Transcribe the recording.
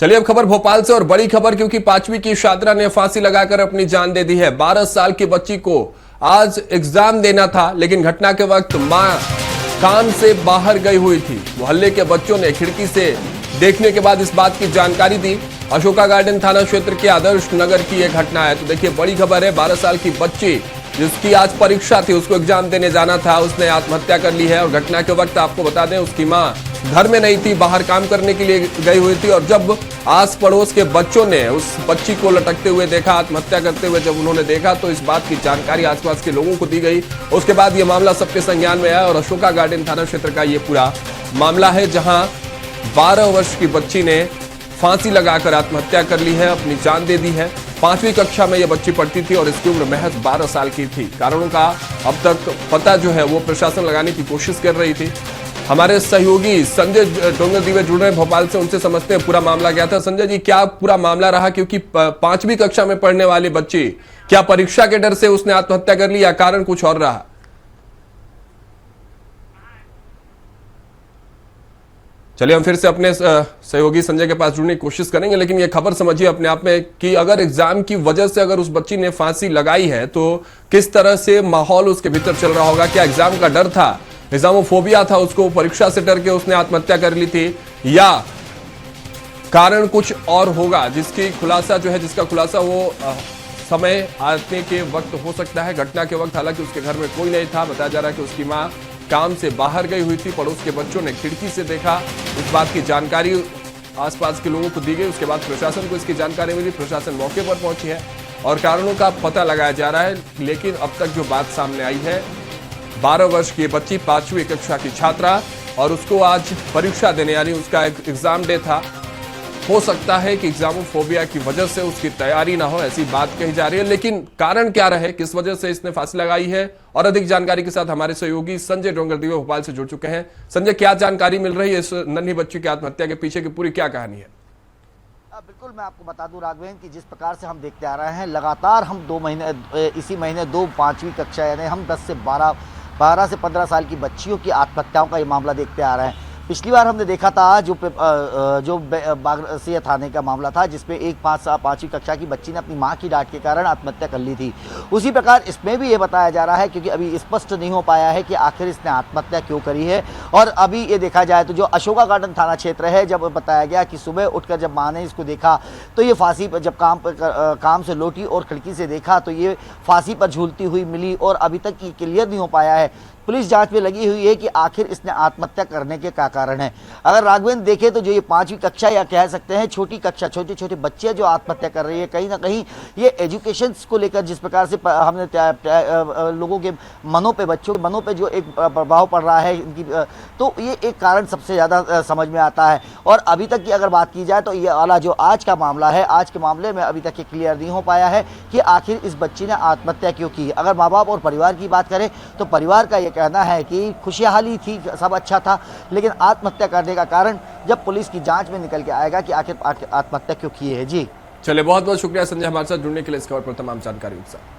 चलिए अब खबर भोपाल से और बड़ी खबर, क्योंकि 5वीं की छात्रा ने फांसी लगाकर अपनी जान दे दी है। 12 साल की बच्ची को आज एग्जाम देना था, लेकिन घटना के वक्त मां काम से बाहर गई हुई थी। मोहल्ले के बच्चों ने खिड़की से देखने के बाद इस बात की जानकारी दी। अशोका गार्डन थाना क्षेत्र के आदर्श नगर की यह घटना है। तो देखिए बड़ी खबर है, 12 साल की बच्ची जिसकी आज परीक्षा थी, उसको एग्जाम देने जाना था, उसने आत्महत्या कर ली है। और घटना के वक्त आपको बता दें, उसकी मां घर में नहीं थी, बाहर काम करने के लिए गई हुई थी। और जब आस पड़ोस के बच्चों ने उस बच्ची को लटकते हुए देखा, आत्महत्या करते हुए जब उन्होंने देखा, तो इस बात की जानकारी आसपास के लोगों को दी गई। उसके बाद ये मामला सबके संज्ञान में आया और अशोका गार्डन थाना क्षेत्र का ये पूरा मामला है, जहां 12 वर्ष की बच्ची ने फांसी लगाकर आत्महत्या कर ली है, अपनी जान दे दी है। 5वीं कक्षा में यह बच्ची पढ़ती थी और इसकी उम्र महज 12 साल की थी। कारणों का अब तक पता जो है वो प्रशासन लगाने की कोशिश कर रही थी। हमारे सहयोगी संजय डोंगरदीवे जुड़ रहे हैं भोपाल से, उनसे समझते हैं पूरा मामला क्या था। संजय जी, क्या पूरा मामला रहा? क्योंकि 5वीं कक्षा में पढ़ने वाली बच्ची, क्या परीक्षा के डर से उसने आत्महत्या कर ली या कारण कुछ और रहा? चलिए हम फिर से अपने सहयोगी संजय के पास जुड़ने की कोशिश करेंगे, लेकिन ये खबर समझिए अपने आप में कि अगर एग्जाम की वजह से अगर उस बच्ची ने फांसी लगाई है, तो किस तरह से माहौल उसके भीतर चल रहा होगा? क्या एग्जाम का डर था, एग्जामोफोबिया था, उसको परीक्षा से डर के उसने आत्महत्या कर ली थी, या कारण कुछ और होगा जिसका खुलासा वो समय आने के वक्त हो सकता है। घटना के वक्त हालांकि उसके घर में कोई नहीं था। बताया जा रहा है कि उसकी मां काम से बाहर गई हुई थी। पड़ोस के बच्चों ने खिड़की से देखा, इस बात की जानकारी आसपास के लोगों को दी गई। उसके बाद प्रशासन को इसकी जानकारी मिली, प्रशासन मौके पर पहुंची है और कारणों का पता लगाया जा रहा है। लेकिन अब तक जो बात सामने आई है, 12 वर्ष की बच्ची 5वीं कक्षा की छात्रा, और उसको आज परीक्षा देने, यानी उसका एक एग्जाम डे था। हो सकता है कि एग्जामोफोबिया की वजह से उसकी तैयारी ना हो, ऐसी बात कही जा रही है। लेकिन कारण क्या रहे, किस वजह से इसने फांसी लगाई है, और अधिक जानकारी के साथ हमारे सहयोगी संजय डोंगरदीवे भोपाल से जुड़ चुके हैं। संजय, क्या जानकारी मिल रही है इस नन्ही बच्ची की आत्महत्या के पीछे की पूरी क्या कहानी है? बिल्कुल, मैं आपको बता दूं राघवेंद्र कि जिस प्रकार से हम देखते आ रहे हैं, लगातार हम 2 महीने, इसी महीने 2 5वीं कक्षा यानी हम 10 से 12 से 15 साल की बच्चियों की आत्महत्याओं का ये मामला देखते आ रहे हैं। पिछली बार हमने देखा था जो बागरसिया थाने का मामला था, जिसमें एक 5वीं कक्षा की बच्ची ने अपनी मां की डांट के कारण आत्महत्या कर ली थी। उसी प्रकार इसमें भी ये बताया जा रहा है, क्योंकि अभी स्पष्ट नहीं हो पाया है कि आखिर इसने आत्महत्या क्यों करी है। और अभी ये देखा जाए तो जो अशोका गार्डन थाना क्षेत्र है, जब बताया गया कि सुबह उठकर जब मां ने इसको देखा, तो ये फांसी पर, जब काम से लौटी और खिड़की से देखा, तो ये फांसी पर झूलती हुई मिली। और अभी तक ये क्लियर नहीं हो पाया है, पुलिस जांच में लगी हुई है कि आखिर इसने आत्महत्या करने के क्या कारण है। अगर राघवेंद्र देखें तो जो ये 5वीं कक्षा, या कह सकते हैं छोटी कक्षा, छोटे छोटे बच्चे जो आत्महत्या कर रही है, कहीं ना कहीं ये एजुकेशन को लेकर जिस प्रकार से हमने लोगों के मनों पे, बच्चों के मनों पे जो एक प्रभाव पड़ रहा है इनकी, तो ये एक कारण सबसे ज़्यादा समझ में आता है। और अभी तक की अगर बात की जाए तो ये वाला जो आज का मामला है, आज के मामले में अभी तक ये क्लियर नहीं हो पाया है कि आखिर इस बच्ची ने आत्महत्या क्यों की। अगर माँ बाप और परिवार की बात करें तो परिवार का ये कहना है कि खुशहाली थी, सब अच्छा था, लेकिन आत्महत्या करने का कारण जब पुलिस की जांच में निकल के आएगा कि आखिर आत्महत्या क्यों की है। जी चलिए, बहुत बहुत शुक्रिया संजय हमारे साथ जुड़ने के लिए, इस खबर पर तमाम जानकारी के साथ।